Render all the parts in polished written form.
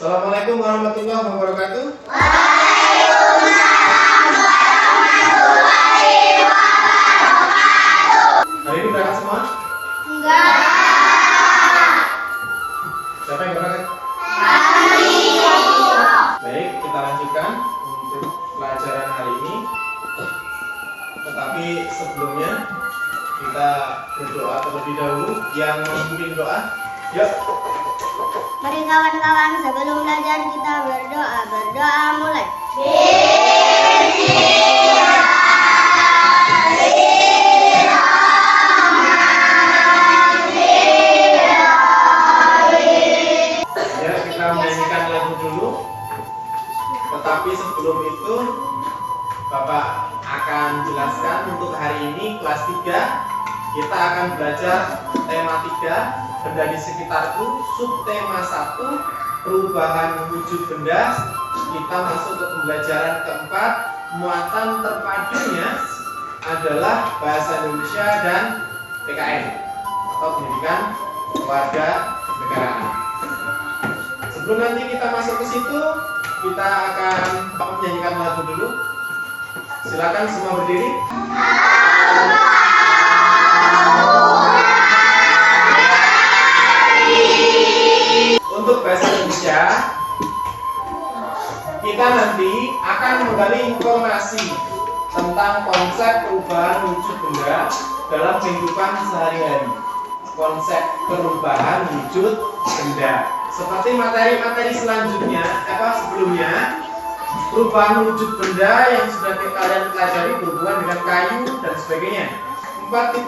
Assalamualaikum warahmatullahi wabarakatuh. Hari ini berangkat semua? Enggak. Siapa yang berangkat? Baik, kita lanjutkan untuk pelajaran hari ini. Tetapi sebelumnya kita berdoa terlebih dahulu. Yang memimpin doa, yuk. Mari kawan-kawan, sebelum belajar kita berdoa. Berdoa mulai. Ya, kita menyanyikan lagu dulu. Tetapi sebelum itu Bapak akan jelaskan untuk hari ini kelas 3 kita akan belajar tema 3 benda di sekitarku, subtema 1 perubahan wujud benda. Kita masuk ke pembelajaran keempat, muatan terpadunya adalah bahasa Indonesia dan PKN atau pendidikan warga negaraan. Sebelum nanti kita masuk ke situ, kita akan menyanyikan lagu dulu. Silakan semua berdiri. Untuk bahasa Indonesia, kita nanti akan menggali informasi tentang konsep perubahan wujud benda dalam kehidupan sehari-hari. Konsep perubahan wujud benda. Seperti materi-materi selanjutnya, sebelumnya, perubahan wujud benda yang sudah kalian pelajari berhubungan dengan kayu dan sebagainya. 4.1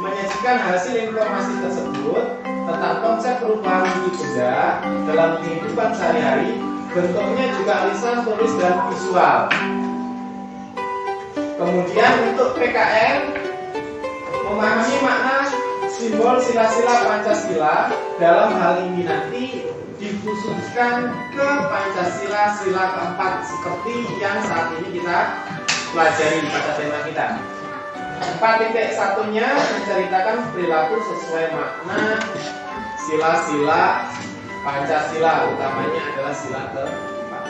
menyajikan hasil informasi tersebut tentang konsep perubahan wujud benda dalam kehidupan sehari-hari. Bentuknya juga lisan, tulis, dan visual. Kemudian untuk PKN, memahami makna simbol sila-sila Pancasila. Dalam hal ini nanti dikhususkan ke Pancasila sila keempat seperti yang saat ini kita pelajari pada tema kita. 4.1-nya menceritakan perilaku sesuai makna sila-sila Pancasila, utamanya adalah sila keempat.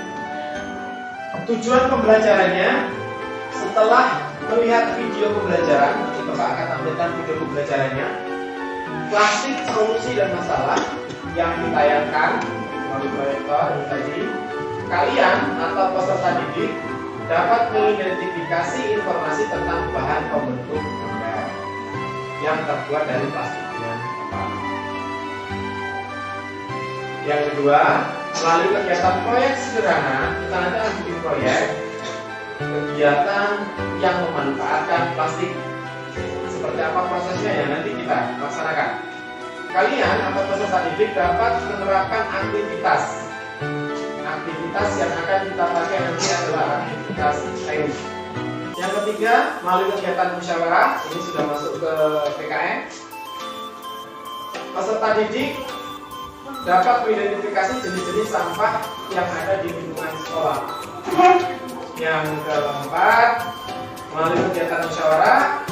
Tujuan pembelajarannya, setelah melihat video pembelajaran, nanti Bapak akan tampilkan video pembelajarannya, plastik, solusi, dan masalah yang ditayangkan melalui proyektor tadi. Kalian atau peserta didik dapat mengidentifikasi informasi tentang bahan pembentuk benda yang terbuat dari plastik dengan tepat. Yang kedua, melalui kegiatan proyek sederhana, kita nanti akan bikin proyek kegiatan yang memanfaatkan plastik. Seperti apa prosesnya ya nanti kita laksanakan. Kalian atau peserta didik dapat menerapkan aktivitas yang akan kita pakai nanti adalah aktivitas kayu. Yang ketiga, melalui kegiatan musyawarah, ini sudah masuk ke PKN. Peserta didik dapat mengidentifikasi jenis-jenis sampah yang ada di lingkungan sekolah. Yang keempat, melalui kegiatan musyawarah,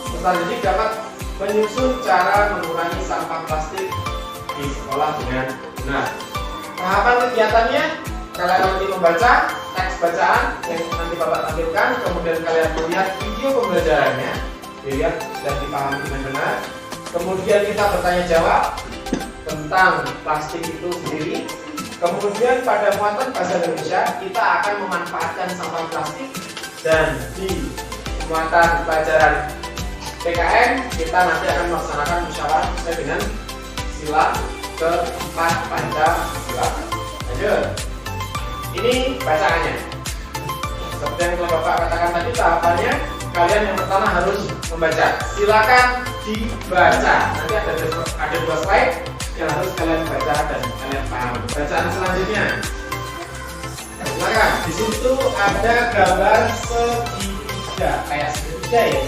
peserta didik dapat menyusun cara mengurangi sampah plastik di sekolah dengan benar. Tahapan kegiatannya, kalian nanti membaca teks bacaan yang nanti Bapak tampilkan, kemudian kalian melihat video pembelajarannya, dilihat dan dipahami dengan benar. Kemudian kita bertanya jawab tentang plastik itu sendiri. Kemudian pada muatan bahasa Indonesia kita akan memanfaatkan sampah plastik, dan di muatan pelajaran PKN kita nanti akan melaksanakan musyawarah sesuai dengan sila keempat Pancasila. Lanjut. Ini bacaannya. Seperti yang telah Bapak katakan tadi, tahapannya kalian yang pertama harus membaca. Silakan dibaca. Nanti ada 2 slide yang harus kalian baca dan kalian paham. Bacaan selanjutnya. Silakan. Di situ ada gambar segitiga, kayak segitiga ya.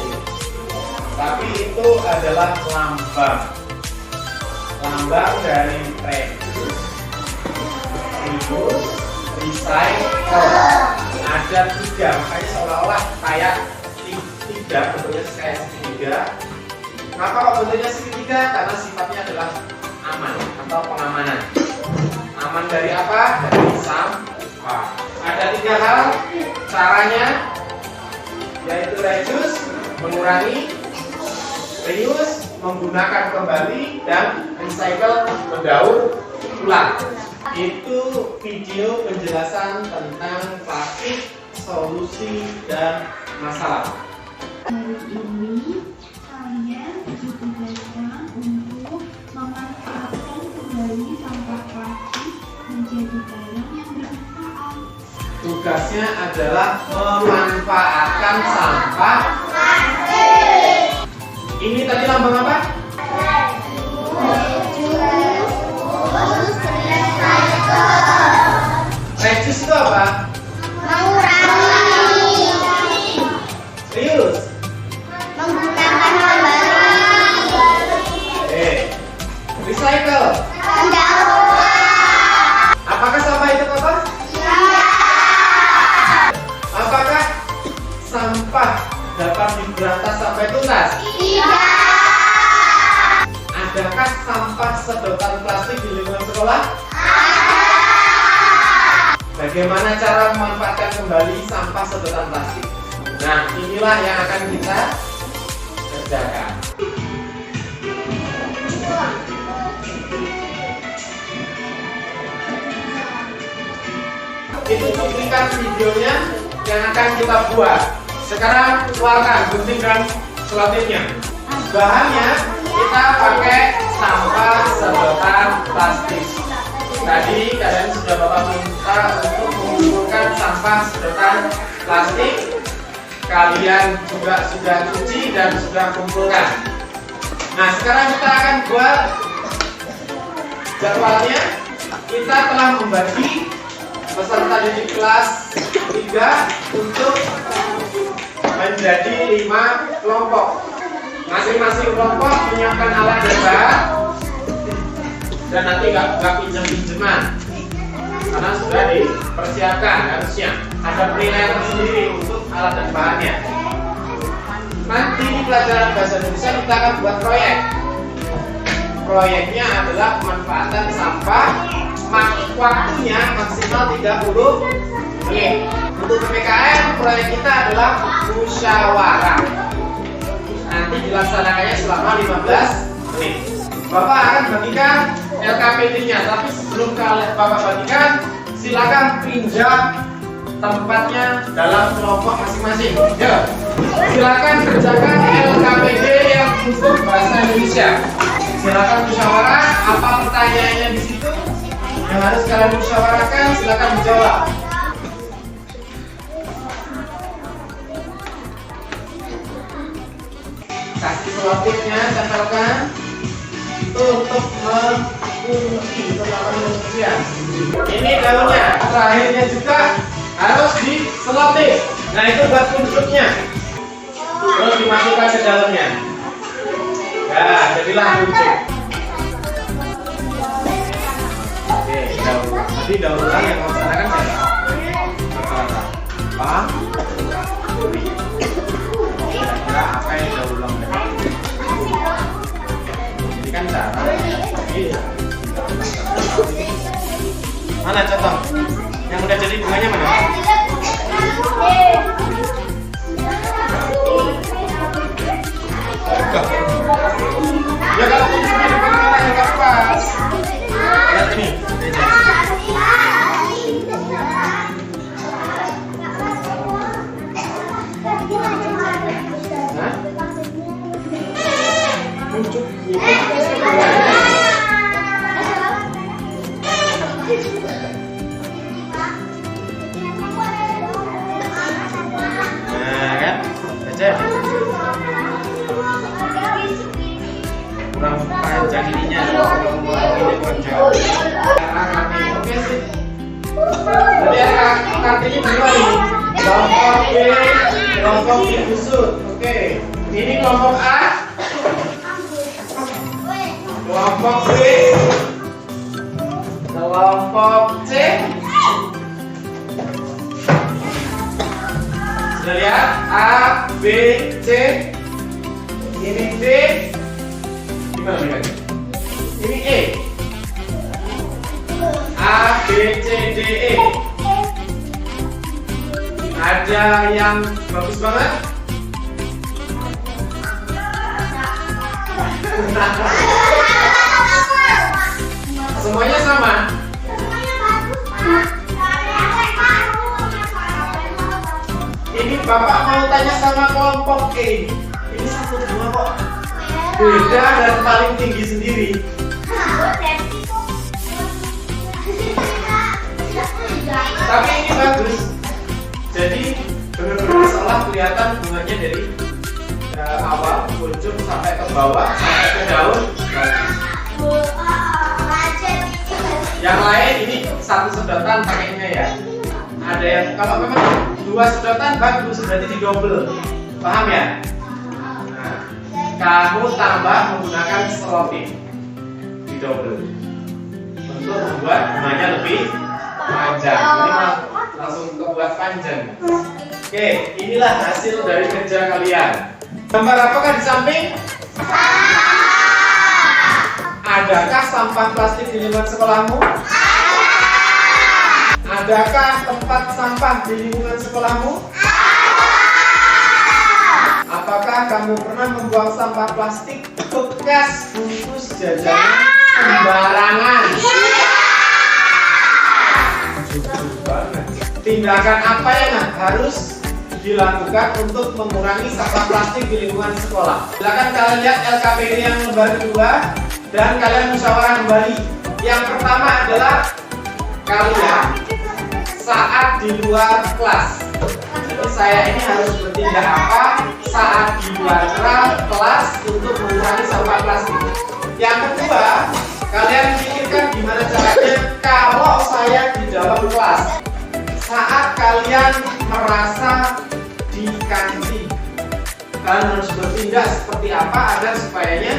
Tapi itu adalah lambang dari reuse, recycle. Ada 3, makanya seolah-olah kayak 3, bentuknya kayak segitiga. Kenapa kok bentuknya segitiga? Karena sifatnya adalah aman atau pengamanan. Aman dari apa? Dari sampah. Ada 3 hal caranya, yaitu reduce, mengurangi, reuse, menggunakan kembali, dan recycle, mendaur ulang. Itu video penjelasan tentang plastik, solusi, dan masalah. Hari ini saya ditugaskan untuk memanfaatkan kembali sampah plastik menjadi barang yang bermanfaat. Tugasnya adalah memanfaatkan sampah plastik. Ini tadi lambang apa? Reduce itu apa? Mengurangi. Reuse. Menggunakan kembali. Recycle. Mendaur ulang. Apakah sampah itu kotor? Tidak. Apakah sampah dapat diberantas sampai tuntas? Tidak. Adakah sampah sedotan plastik di lingkungan sekolah? Bagaimana cara memanfaatkan kembali sampah sedotan plastik? Nah, inilah yang akan kita kerjakan. Itu cuplikan videonya yang akan kita buat. Sekarang keluarkan gunting dan selotipnya. Bahannya kita pakai sampah sedotan plastik. Tadi kalian sudah Bapak minta untuk mengumpulkan sampah sedotan plastik. Kalian juga sudah cuci dan sudah kumpulkan. Nah, sekarang kita akan buat jadwalnya. Kita telah membagi peserta didik kelas 3 untuk menjadi 5 kelompok. Masing-masing kelompok menyiapkan alat dan bahan, dan nanti nggak pinjam-pinjaman karena sudah dipersiapkan. Harusnya ada penilaian tersendiri untuk alat dan bahannya. Nanti di pelajaran bahasa Indonesia kita akan buat proyek. Proyeknya adalah pemanfaatan sampah. Waktunya maksimal 30 menit. Untuk PPKM proyek kita adalah musyawarah. Nanti dilaksanakannya selama 15 menit. Bapak akan bagikan LKPD-nya, tapi sebelum Bapak bagikan, silakan pinjam tempatnya dalam kelompok masing-masing. Ya, silakan kerjakan LKPD yang untuk bahasa Indonesia. Silakan musyawarah. Apa pertanyaannya di situ yang harus kalian musyawarahkan? Silakan dijawab. Kasih selotipnya, tempelkan. Untuk mengunci penguncian. Ini daunnya, terakhirnya juga harus diselotip. Nah, itu buat kuncupnya. Terus dimasukkan ke dalamnya. Ya, jadilah kuncup. Oke, daun. Nanti daun ulang yang melaksanakan siapa? Rata-rata. Pak? Kira-kira apa yang daun ulang? Kan cara mana contoh yang udah jadi bunganya mana? Ya kalau kunci di depan yang nggak pas. Lihat ini. Kuncup. Nah kan, baca. Kurang panjang ininya, ini panjang. Oke sih. Jadi kartunya dua ini. Kelompok B, kelompok B busuk. Oke, ini kelompok A. Kelompok B, kelompok C. Sudah lihat A, B, C. Ini D. Gimana mereka? Ini E. A, B, C, D, E. Ada yang bagus banget? Semuanya sama? Ini Bapak mau tanya sama kelompok E. Ini satu bunga kok beda dan paling tinggi sendiri. Tapi ini bagus. Jadi benar-benar seolah kelihatan bunganya dari awal ujung sampai ke bawah sampai ke daun. Yang lain ini satu sedotan pakainya ya. Ada yang kalau memang dua sedotan bagus berarti didobel. Paham ya? Nah, kamu tambah menggunakan selotip didobel untuk membuat bunganya lebih panjang. Ini langsung kebuat panjang. Oke, inilah hasil dari kerja kalian. Gambar apakah di samping? Adakah sampah plastik di lingkungan sekolahmu? Adakah tempat sampah di lingkungan sekolahmu? Apakah kamu pernah membuang sampah plastik bekas bungkus jajanan sembarangan? Tindakan apa yang harus dilakukan untuk mengurangi sampah plastik di lingkungan sekolah? Silakan kalian lihat LKPD yang lembar kedua dan kalian musyawarah kembali. Yang pertama adalah kalian saat di luar kelas. Jadi saya ini harus bertindak apa saat di luar kelas untuk mengurangi sampah plastik. Yang kedua, kalian pikirkan gimana caranya kalau saya di dalam kelas. Saat kalian merasa di kantin, kalian harus bertindak seperti apa agar supayanya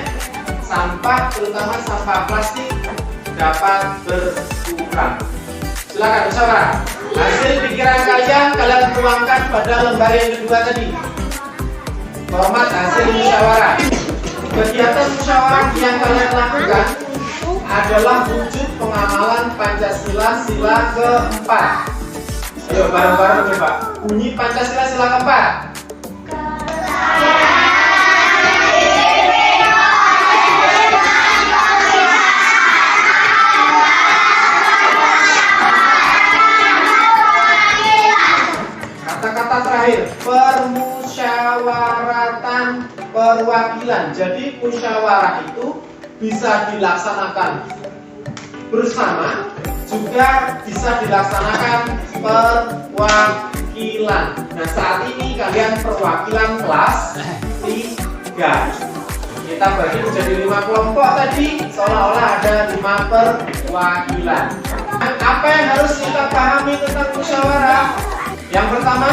sampah, terutama sampah plastik, dapat berkurang. Silakan musyawarah. Hasil pikiran kalian tuangkan pada lembar yang kedua tadi. Format hasil musyawarah. Kegiatan musyawarah yang kalian lakukan adalah wujud pengamalan Pancasila sila keempat. Ayo bareng-bareng coba. Bunyi Pancasila sila keempat. Kata-kata terakhir, permusyawaratan perwakilan. Jadi musyawarah itu bisa dilaksanakan bersama, juga bisa dilaksanakan perwakilan. Nah, saat ini kalian perwakilan kelas 3. Kita bagi menjadi 5 kelompok tadi, seolah-olah ada 5 perwakilan. Apa yang harus kita pahami tentang musyawarah? Yang pertama,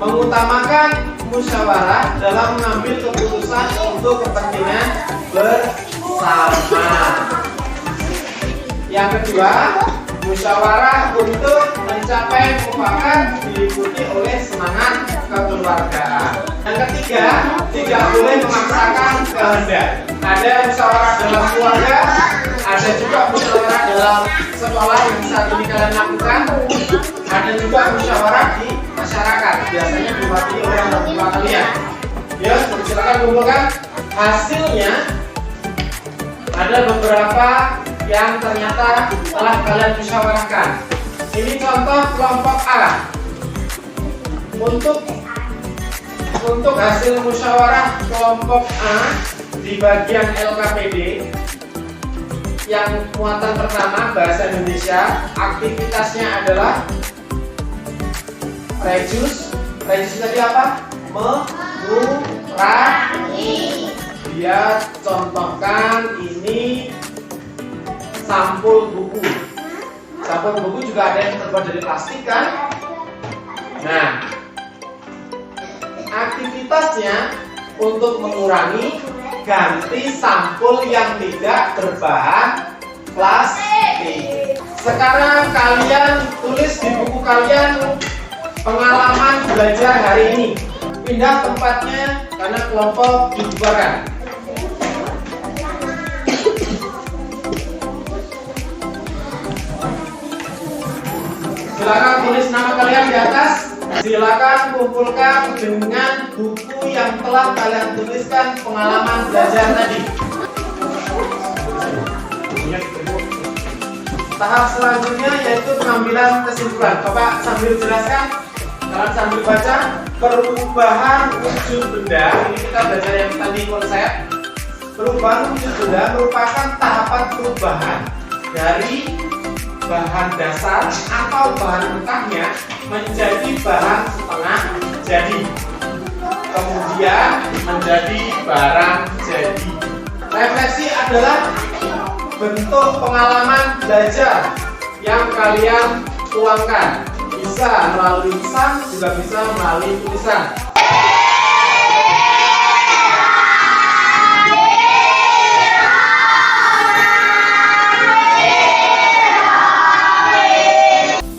mengutamakan musyawarah dalam mengambil keputusan untuk kepentingan bersama. Yang kedua, musyawarah untuk mencapai mufakat diikuti oleh semangat kekeluargaan. Yang ketiga, tidak boleh memaksakan kehendak. Ada musyawarah dalam keluarga, ada juga musyawarah dalam sekolah yang saat ini kalian lakukan, ada juga musyawarah di masyarakat, biasanya diwakili oleh orang tua kalian. Ya, silakan kumpulkan hasilnya. Ada beberapa yang ternyata telah kalian musyawarahkan. Ini contoh kelompok A. Untuk hasil musyawarah kelompok A di bagian LKPD, yang muatan pertama bahasa Indonesia, aktivitasnya adalah Regius tadi apa? Mengurangi. Dia contohkan ini sampul buku. Sampul buku juga ada yang terbuat dari plastik kan? Nah, aktivitasnya untuk mengurangi, ganti sampul yang tidak berbahan plastik. Sekarang kalian tulis di buku kalian pengalaman belajar hari ini. Pindah tempatnya karena kelompok dibubarkan. Silakan tulis nama kalian di atas. Silakan kumpulkan dengan buku yang telah kalian tuliskan pengalaman belajar tadi. Tahap selanjutnya yaitu pengambilan kesimpulan. Bapak sambil jelaskan, kalian sambil baca. Perubahan wujud benda, ini kita belajar yang tadi konsep. Perubahan wujud benda merupakan tahapan perubahan dari bahan dasar atau bahan mentahnya menjadi bahan setengah jadi, kemudian menjadi barang jadi. Refleksi adalah bentuk pengalaman belajar yang kalian tuangkan, bisa melalui lisan, juga bisa melalui tulisan.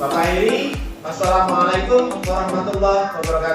Bapak Heri, wassalamualaikum warahmatullahi wabarakatuh.